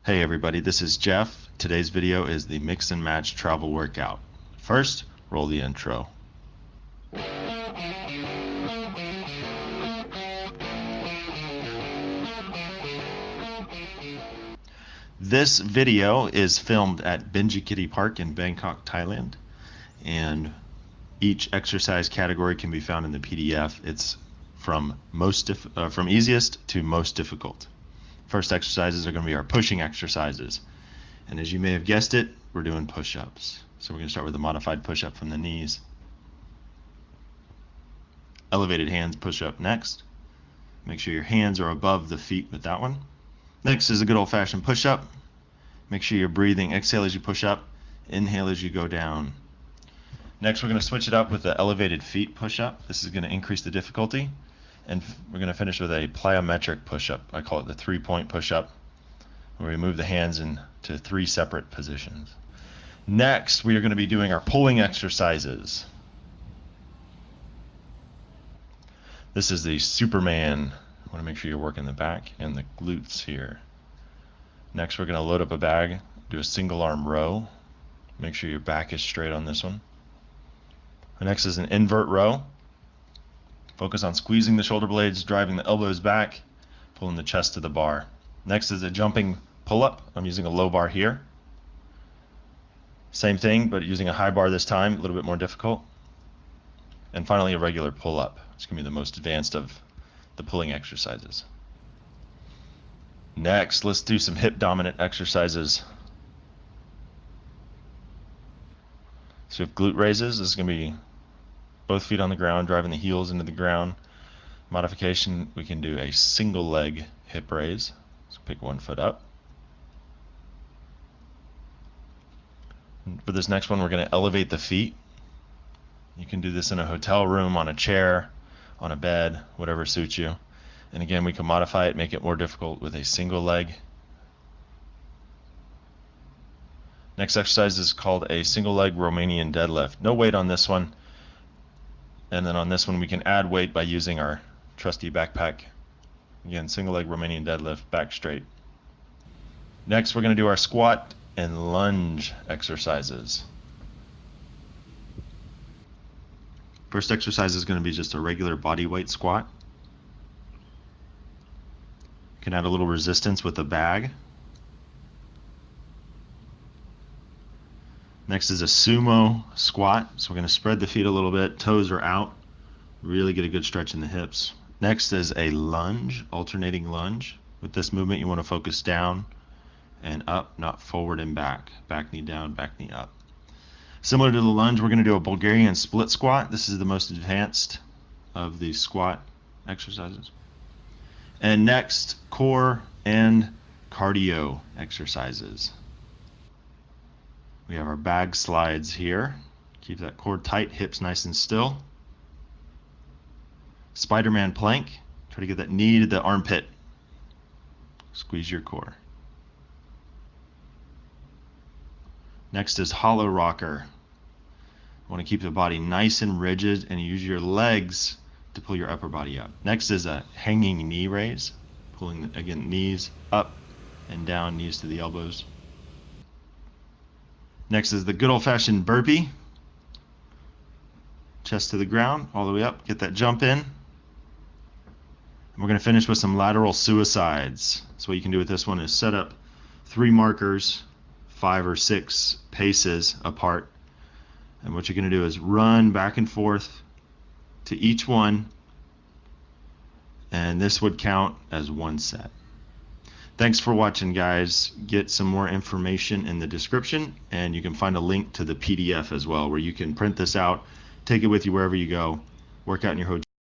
Hey everybody, this is Jeff. Today's video is the mix and match travel workout. First, roll the intro. This video is filmed at Benji Park in Bangkok, Thailand, and each exercise category can be found in the PDF. It's from easiest to most difficult. First exercises are going to be our pushing exercises, and as you may have guessed it, we're doing push-ups. So we're going to start with a modified push-up from the knees. Elevated hands push-up next. Make sure your hands are above the feet with that one. Next is a good old-fashioned push-up. Make sure you're breathing. Exhale as you push up, inhale as you go down. Next, we're going to switch it up with the elevated feet push-up. This is going to increase the difficulty. And we're going to finish with a plyometric push-up. I call it the 3-point push-up, where we move the hands into 3 separate positions. Next, we are going to be doing our pulling exercises. This is the Superman. I want to make sure you're working the back and the glutes here. Next, we're going to load up a bag, do a single arm row. Make sure your back is straight on this one. The next is an invert row. Focus on squeezing the shoulder blades, driving the elbows back, pulling the chest to the bar. Next is a jumping pull-up. I'm using a low bar here. Same thing, but using a high bar this time, a little bit more difficult. And finally, a regular pull-up. It's going to be the most advanced of the pulling exercises. Next, let's do some hip dominant exercises. So we have glute raises. This is going to be both feet on the ground, driving the heels into the ground. Modification, we can do a single leg hip raise. So pick one foot up. And for this next one, we're going to elevate the feet. You can do this in a hotel room, on a chair, on a bed, whatever suits you. And again, we can modify it, make it more difficult with a single leg. Next exercise is called a single leg Romanian deadlift. No weight on this one. And then on this one, we can add weight by using our trusty backpack. Again, single leg Romanian deadlift, back straight. Next, we're going to do our squat and lunge exercises. First exercise is going to be just a regular bodyweight squat. You can add a little resistance with a bag. Next is a sumo squat. So we're going to spread the feet a little bit, toes are out, really get a good stretch in the hips. Next is a lunge, alternating lunge. With this movement, you want to focus down and up, not forward and back. Back knee down, back knee up. Similar to the lunge, we're going to do a Bulgarian Split-squat. This is the most advanced of the squat exercises. And next, core and cardio exercises. We have our bag slides here. Keep that core tight, hips nice and still. Spiderman Plank. Try to get that knee to the armpit. Squeeze your core. Next is hollow rocker. You want to keep the body nice and rigid and use your legs to pull your upper body up. Next is a hanging knee raise. Pulling, again, knees up and down, knees to the elbows. Next is the good old-fashioned burpee. Chest to the ground, all the way up. Get that jump in. And we're going to finish with some lateral suicides. So what you can do with this one is set up 3 markers, 5 or 6 paces apart. And what you're going to do is run back and forth to each one. And this would count as 1 set. Thanks for watching, guys. Get some more information in the description, and you can find a link to the PDF as well, where you can print this out, take it with you wherever you go, work out in your hotel.